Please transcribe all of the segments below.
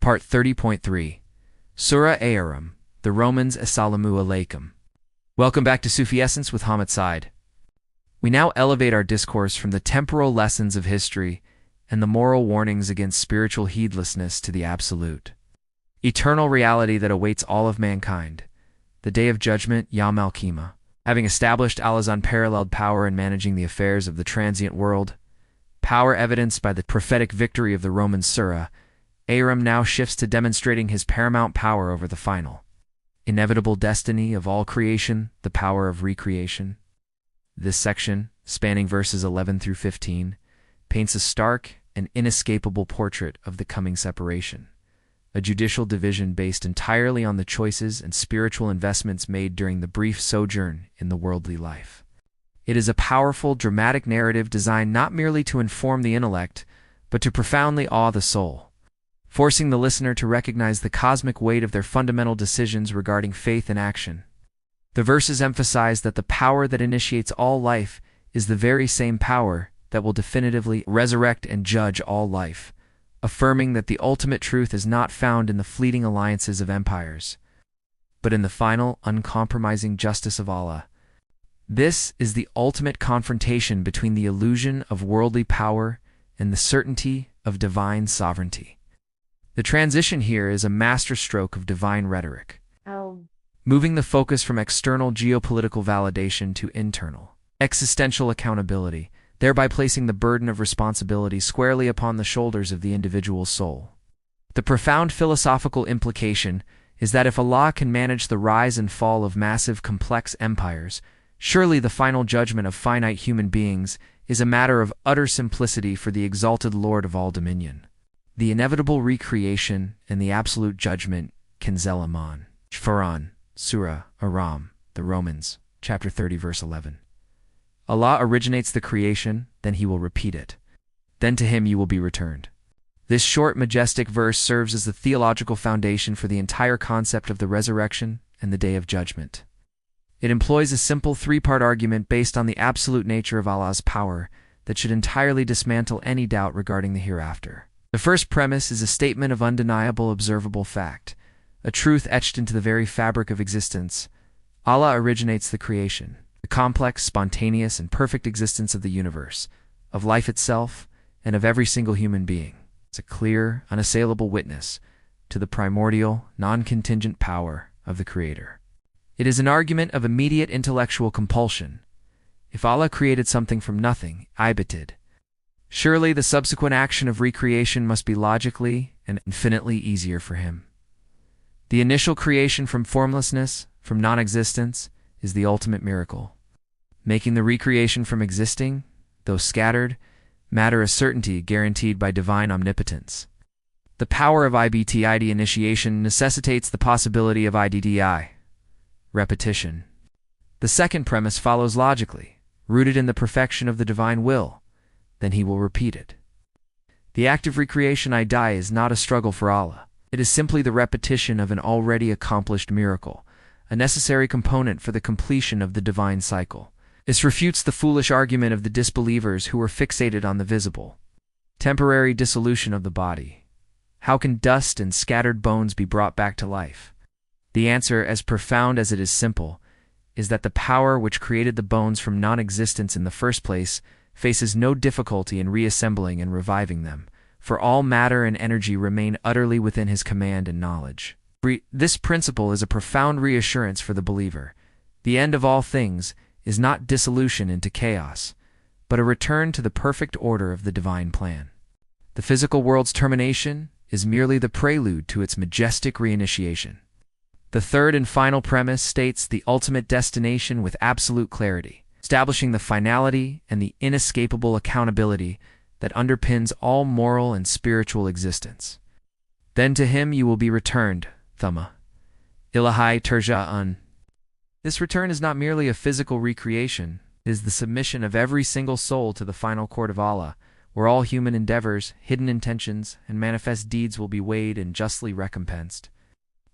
Part 30.3 Surah Ar-Rum, the Romans Assalamu Alaikum. Welcome back to Sufi Essence with Hammad Syed. We now elevate our discourse from the temporal lessons of history and the moral warnings against spiritual heedlessness to the absolute, eternal reality that awaits all of mankind, the Day of Judgment, Yawm al-Qiyamah. Having established Allah's unparalleled power in managing the affairs of the transient world, power evidenced by the prophetic victory of the Roman Surah, Ar-Rum now shifts to demonstrating his paramount power over the final, inevitable destiny of all creation, the power of recreation. This section, spanning verses 11 through 15, paints a stark and inescapable portrait of the coming separation, a judicial division based entirely on the choices and spiritual investments made during the brief sojourn in the worldly life. It is a powerful, dramatic narrative designed not merely to inform the intellect, but to profoundly awe the soul, forcing the listener to recognize the cosmic weight of their fundamental decisions regarding faith and action. The verses emphasize that the power that initiates all life is the very same power that will definitively resurrect and judge all life, affirming that the ultimate truth is not found in the fleeting alliances of empires, but in the final, uncompromising justice of Allah. This is the ultimate confrontation between the illusion of worldly power and the certainty of divine sovereignty. The transition here is a masterstroke of divine rhetoric, moving the focus from external geopolitical validation to internal, existential accountability, thereby placing the burden of responsibility squarely upon the shoulders of the individual soul. The profound philosophical implication is that if Allah can manage the rise and fall of massive, complex empires, surely the final judgment of finite human beings is a matter of utter simplicity for the exalted Lord of all dominion. The inevitable recreation and the absolute judgment, Kanzel Aman. Quran, Surah Ar-Rum, the Romans, chapter 30, verse 11. Allah originates the creation, then he will repeat it. Then to him you will be returned. This short, majestic verse serves as the theological foundation for the entire concept of the resurrection and the Day of Judgment. It employs a simple three-part argument based on the absolute nature of Allah's power that should entirely dismantle any doubt regarding the hereafter. The first premise is a statement of undeniable observable fact, a truth etched into the very fabric of existence. Allah originates the creation, the complex, spontaneous, and perfect existence of the universe, of life itself, and of every single human being. It's a clear, unassailable witness to the primordial, non-contingent power of the Creator. It is an argument of immediate intellectual compulsion. If Allah created something from nothing, ibitid, surely the subsequent action of recreation must be logically and infinitely easier for him. The initial creation from formlessness, from non-existence, is the ultimate miracle, making the recreation from existing, though scattered, matter a certainty guaranteed by divine omnipotence. The power of ibtid initiation necessitates the possibility of iddi, repetition. The second premise follows logically, rooted in the perfection of the divine will, then he will repeat it. The act of recreation iddi is not a struggle for Allah. It is simply the repetition of an already accomplished miracle, a necessary component for the completion of the divine cycle. This refutes the foolish argument of the disbelievers who were fixated on the visible, temporary dissolution of the body. How can dust and scattered bones be brought back to life? The answer, as profound as it is simple, is that the power which created the bones from non-existence in the first place faces no difficulty in reassembling and reviving them, for all matter and energy remain utterly within his command and knowledge. This principle is a profound reassurance for the believer. The end of all things is not dissolution into chaos, but a return to the perfect order of the divine plan. The physical world's termination is merely the prelude to its majestic reinitiation. The third and final premise states the ultimate destination with absolute clarity, establishing the finality and the inescapable accountability that underpins all moral and spiritual existence. Then to him you will be returned, Thumma Ilahi Turja'un. This return is not merely a physical recreation, it is the submission of every single soul to the final court of Allah, where all human endeavors, hidden intentions, and manifest deeds will be weighed and justly recompensed.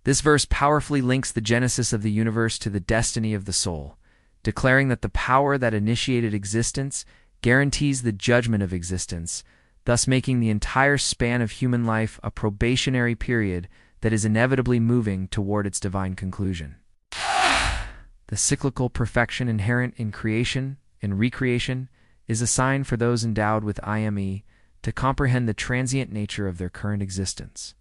This verse powerfully links the genesis of the universe to the destiny of the soul, declaring that the power that initiated existence guarantees the judgment of existence, thus making the entire span of human life a probationary period that is inevitably moving toward its divine conclusion. The cyclical perfection inherent in creation and recreation is a sign for those endowed with IME to comprehend the transient nature of their current existence.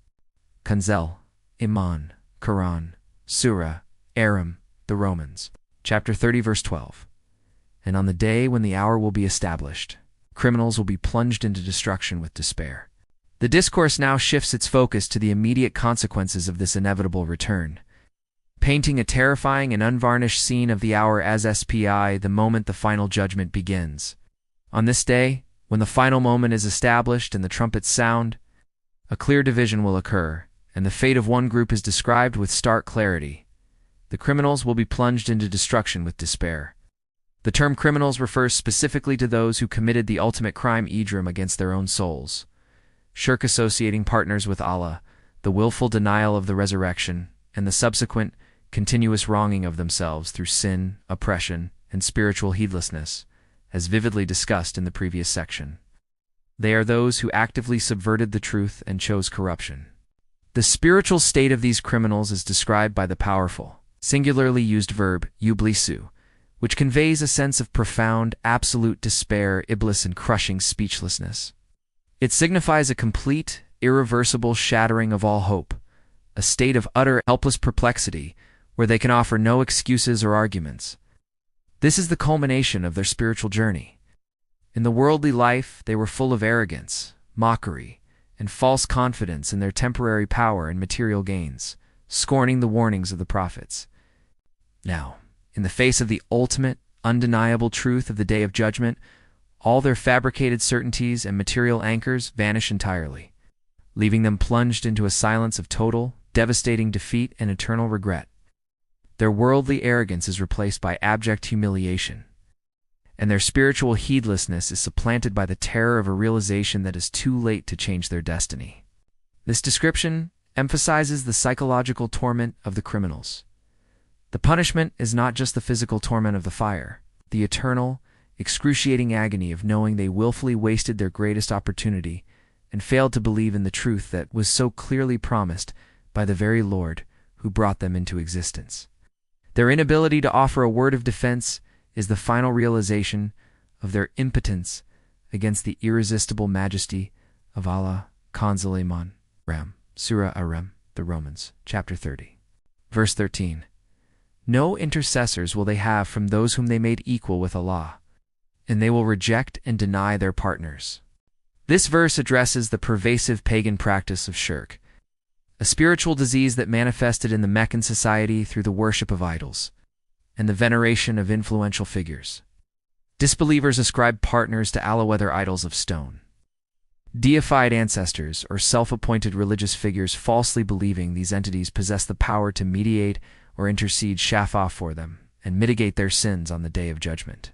Kanzel, Iman, Quran, Surah Ar-Rum, the Romans, chapter 30, verse 12. And on the day when the hour will be established, criminals will be plunged into destruction with despair. The discourse now shifts its focus to the immediate consequences of this inevitable return, painting a terrifying and unvarnished scene of the hour as SPI the moment the final judgment begins. On this day, when the final moment is established and the trumpets sound, a clear division will occur, and the fate of one group is described with stark clarity. The criminals will be plunged into destruction with despair. The term criminals refers specifically to those who committed the ultimate crime ijram against their own souls. Shirk associating partners with Allah, the willful denial of the resurrection, and the subsequent continuous wronging of themselves through sin, oppression, and spiritual heedlessness, as vividly discussed in the previous section. They are those who actively subverted the truth and chose corruption. The spiritual state of these criminals is described by the powerful, singularly used verb, yublisu, which conveys a sense of profound, absolute despair, iblis, and crushing speechlessness. It signifies a complete, irreversible shattering of all hope, a state of utter, helpless perplexity, where they can offer no excuses or arguments. This is the culmination of their spiritual journey. In the worldly life, they were full of arrogance, mockery, and false confidence in their temporary power and material gains, scorning the warnings of the prophets. Now, in the face of the ultimate, undeniable truth of the day of judgment, all their fabricated certainties and material anchors vanish entirely, leaving them plunged into a silence of total, devastating defeat and eternal regret. Their worldly arrogance is replaced by abject humiliation, and their spiritual heedlessness is supplanted by the terror of a realization that is too late to change their destiny. This description emphasizes the psychological torment of the criminals. The punishment is not just the physical torment of the fire, the eternal, excruciating agony of knowing they willfully wasted their greatest opportunity and failed to believe in the truth that was so clearly promised by the very Lord who brought them into existence. Their inability to offer a word of defense is the final realization of their impotence against the irresistible majesty of Allah. Kanzel Iman, Ram, Surah Ar-Rum, the Romans, chapter 30. Verse 13. No intercessors will they have from those whom they made equal with Allah, and they will reject and deny their partners. This verse addresses the pervasive pagan practice of shirk, a spiritual disease that manifested in the Meccan society through the worship of idols and the veneration of influential figures. Disbelievers ascribe partners to Allah, whether idols of stone, deified ancestors, or self-appointed religious figures, falsely believing these entities possess the power to mediate or intercede shafa for them and mitigate their sins on the day of judgment.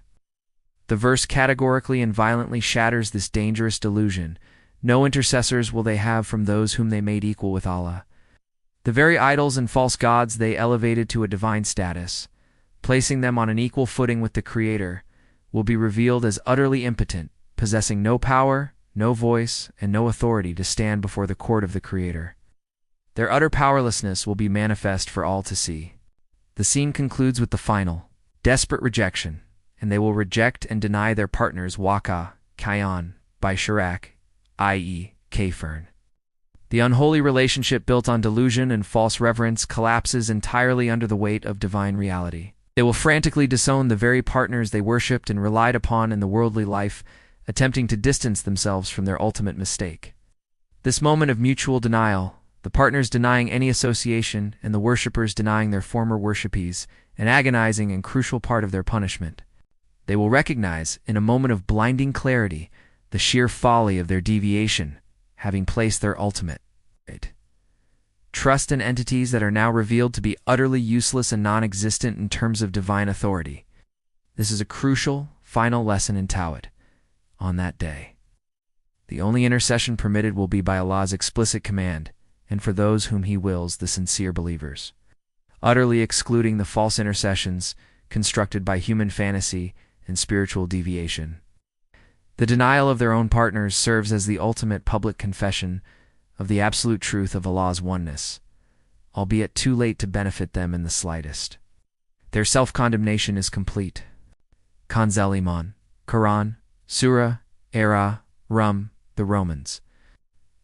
The verse categorically and violently shatters this dangerous delusion. No intercessors will they have from those whom they made equal with Allah. The very idols and false gods they elevated to a divine status, placing them on an equal footing with the Creator, will be revealed as utterly impotent, possessing no power, no voice, and no authority to stand before the court of the Creator. Their utter powerlessness will be manifest for all to see. The scene concludes with the final, desperate rejection, and they will reject and deny their partners waka, kayan, by shirak, i.e., kafirn. The unholy relationship built on delusion and false reverence collapses entirely under the weight of divine reality. They will frantically disown the very partners they worshipped and relied upon in the worldly life, attempting to distance themselves from their ultimate mistake. This moment of mutual denial, the partners denying any association and the worshippers denying their former worshipees, an agonizing and crucial part of their punishment. They will recognize, in a moment of blinding clarity, the sheer folly of their deviation, having placed their ultimate trust in entities that are now revealed to be utterly useless and non-existent in terms of divine authority. This is a crucial, final lesson in Tawhid. On that day, the only intercession permitted will be by Allah's explicit command, and for those whom He wills, the sincere believers, utterly excluding the false intercessions constructed by human fantasy and spiritual deviation. The denial of their own partners serves as the ultimate public confession of the absolute truth of Allah's oneness, albeit too late to benefit them in the slightest. Their self-condemnation is complete. Kanz Iman, Quran, Surah Ar-Rum, the Romans.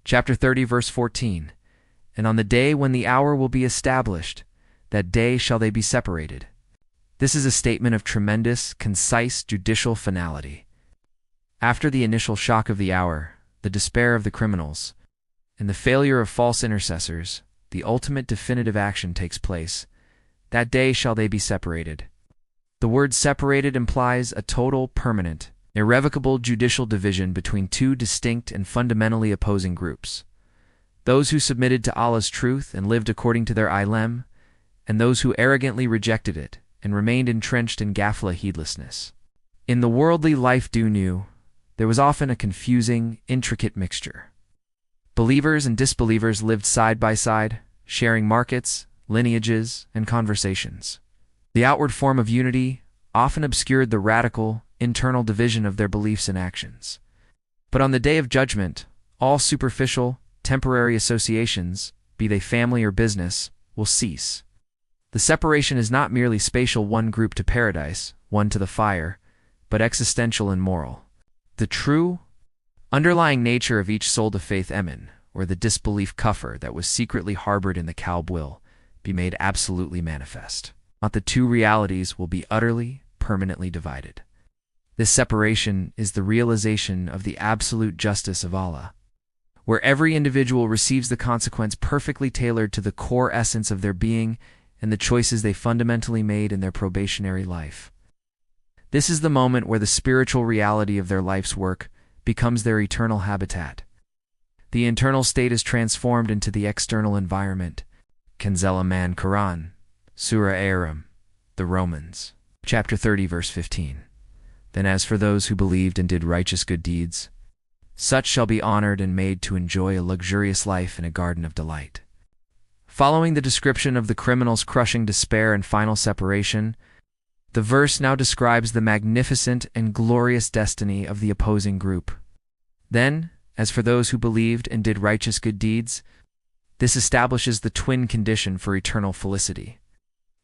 Chapter 30, verse 14. And on the day when the hour will be established, that day shall they be separated. This is a statement of tremendous, concise, judicial finality. After the initial shock of the hour, the despair of the criminals, and the failure of false intercessors, the ultimate definitive action takes place. That day shall they be separated. The word separated implies a total, permanent, irrevocable judicial division between two distinct and fundamentally opposing groups. Those who submitted to Allah's truth and lived according to their ilm, and those who arrogantly rejected it and remained entrenched in ghafla heedlessness. In the worldly life dunya, there was often a confusing, intricate mixture. Believers and disbelievers lived side by side, sharing markets, lineages, and conversations. The outward form of unity often obscured the radical, internal division of their beliefs and actions. But on the day of judgment, all superficial, temporary associations, be they family or business, will cease. The separation is not merely spatial, one group to paradise, one to the fire, but existential and moral. The true, underlying nature of each soul to faith emin, or the disbelief kufr that was secretly harbored in the kalb, will be made absolutely manifest. Not the two realities will be utterly, permanently divided. This separation is the realization of the absolute justice of Allah, where every individual receives the consequence perfectly tailored to the core essence of their being and the choices they fundamentally made in their probationary life. This is the moment where the spiritual reality of their life's work becomes their eternal habitat. The internal state is transformed into the external environment. Kanz Iman, Quran, Surah Ar-Rum, the Romans. Chapter 30, verse 15. Then as for those who believed and did righteous good deeds, such shall be honored and made to enjoy a luxurious life in a garden of delight. Following the description of the criminal's crushing despair and final separation, the verse now describes the magnificent and glorious destiny of the opposing group. Then, as for those who believed and did righteous good deeds, this establishes the twin condition for eternal felicity.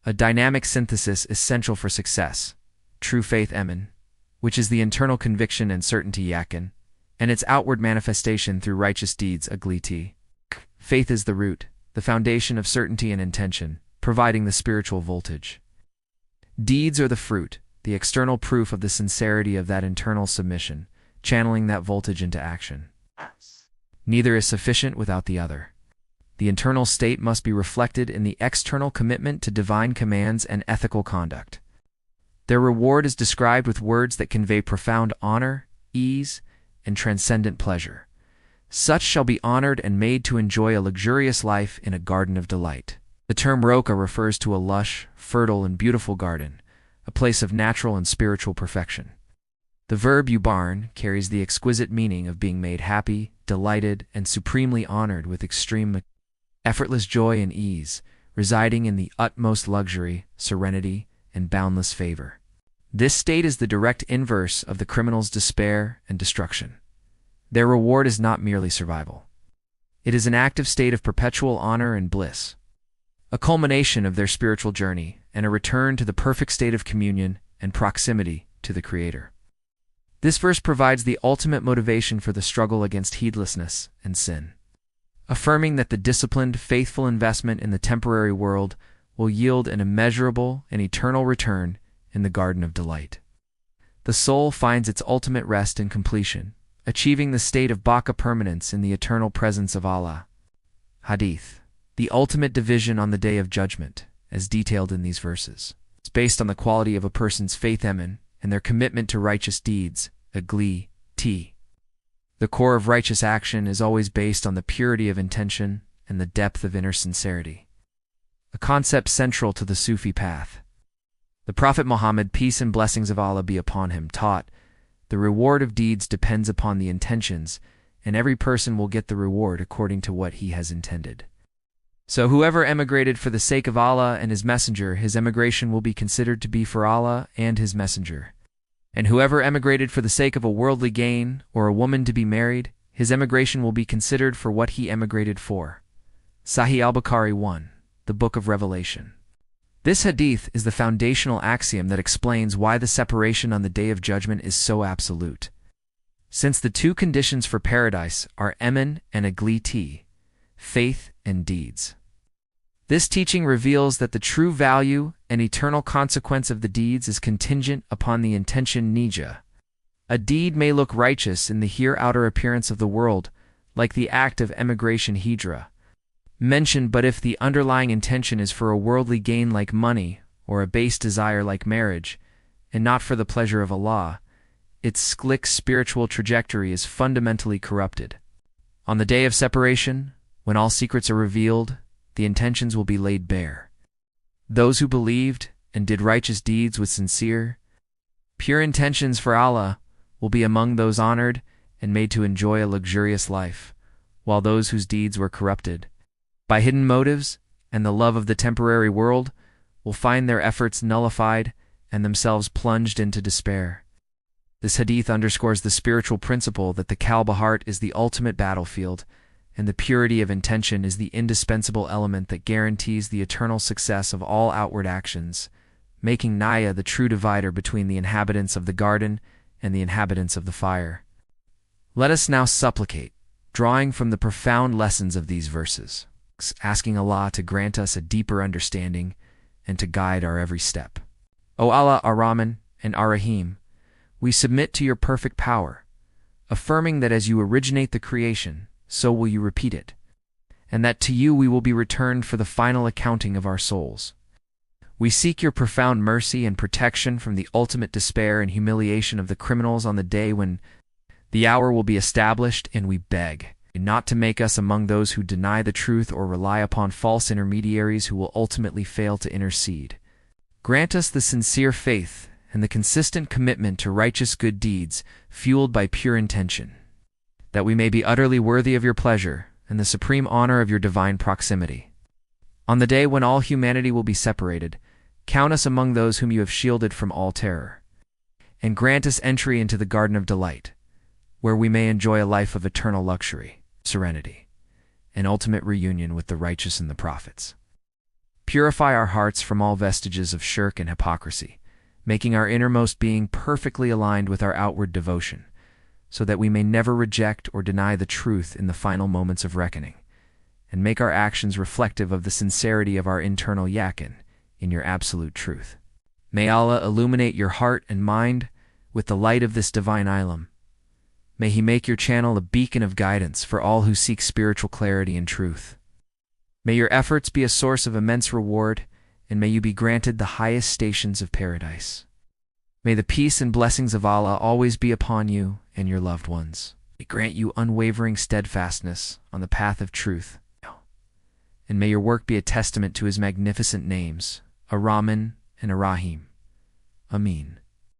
A dynamic synthesis essential for success, true faith emin, which is the internal conviction and certainty yakin, and its outward manifestation through righteous deeds agliti. Faith is the root, the foundation of certainty and intention, providing the spiritual voltage. Deeds are the fruit, the external proof of the sincerity of that internal submission, channeling that voltage into action. Neither is sufficient without the other. The internal state must be reflected in the external commitment to divine commands and ethical conduct. Their reward is described with words that convey profound honor, ease, and transcendent pleasure. Such shall be honored and made to enjoy a luxurious life in a garden of delight. The term roka refers to a lush, fertile, and beautiful garden, a place of natural and spiritual perfection. The verb yubarn carries the exquisite meaning of being made happy, delighted, and supremely honored with extreme, effortless joy and ease, residing in the utmost luxury, serenity, and boundless favor. This state is the direct inverse of the criminal's despair and destruction. Their reward is not merely survival. It is an active state of perpetual honor and bliss, a culmination of their spiritual journey, and a return to the perfect state of communion and proximity to the Creator. This verse provides the ultimate motivation for the struggle against heedlessness and sin, affirming that the disciplined, faithful investment in the temporary world will yield an immeasurable and eternal return in the garden of delight. The soul finds its ultimate rest and completion, achieving the state of baka permanence in the eternal presence of Allah. Hadith. The ultimate division on the day of judgment, as detailed in these verses, is based on the quality of a person's faith emin and their commitment to righteous deeds, agli, t. The core of righteous action is always based on the purity of intention and the depth of inner sincerity, a concept central to the Sufi path. The Prophet Muhammad, peace and blessings of Allah be upon him, taught, the reward of deeds depends upon the intentions, and every person will get the reward according to what he has intended. So whoever emigrated for the sake of Allah and His Messenger, his emigration will be considered to be for Allah and His Messenger. And whoever emigrated for the sake of a worldly gain, or a woman to be married, his emigration will be considered for what he emigrated for. Sahih al-Bukhari 1, the Book of Revelation. This hadith is the foundational axiom that explains why the separation on the Day of Judgment is so absolute. Since the two conditions for paradise are eman and agliti, faith and deeds. This teaching reveals that the true value and eternal consequence of the deeds is contingent upon the intention niyyah. A deed may look righteous in the here outer appearance of the world, like the act of emigration hijra mentioned, but if the underlying intention is for a worldly gain like money, or a base desire like marriage, and not for the pleasure of Allah, its slick spiritual trajectory is fundamentally corrupted. On the day of separation, when all secrets are revealed, the intentions will be laid bare. Those who believed and did righteous deeds with sincere, pure intentions for Allah will be among those honored and made to enjoy a luxurious life, while those whose deeds were corrupted by hidden motives and the love of the temporary world will find their efforts nullified and themselves plunged into despair. This hadith underscores the spiritual principle that the Kaaba heart is the ultimate battlefield, and the purity of intention is the indispensable element that guarantees the eternal success of all outward actions, making Niyyah the true divider between the inhabitants of the garden and the inhabitants of the fire. Let us now supplicate, drawing from the profound lessons of these verses, asking Allah to grant us a deeper understanding and to guide our every step. O Allah, Ar-Rahman and Ar-Rahim, we submit to your perfect power, affirming that as you originate the creation, so will you repeat it, and that to you we will be returned for the final accounting of our souls. We seek your profound mercy and protection from the ultimate despair and humiliation of the criminals on the day when the hour will be established, and we beg not to make us among those who deny the truth or rely upon false intermediaries who will ultimately fail to intercede. Grant us the sincere faith and the consistent commitment to righteous good deeds fueled by pure intention, that we may be utterly worthy of your pleasure and the supreme honor of your divine proximity. On the day when all humanity will be separated, count us among those whom you have shielded from all terror, and grant us entry into the garden of delight, where we may enjoy a life of eternal luxury, serenity, and ultimate reunion with the righteous and the prophets. Purify our hearts from all vestiges of shirk and hypocrisy, making our innermost being perfectly aligned with our outward devotion, so that we may never reject or deny the truth in the final moments of reckoning, and make our actions reflective of the sincerity of our internal yaqin in your absolute truth. May Allah illuminate your heart and mind with the light of this divine ilm. May He make your channel a beacon of guidance for all who seek spiritual clarity and truth. May your efforts be a source of immense reward, and may you be granted the highest stations of paradise. May the peace and blessings of Allah always be upon you and your loved ones. May grant you unwavering steadfastness on the path of truth. And may your work be a testament to His magnificent names, Ar-Rahman and Ar-Rahim. Ameen.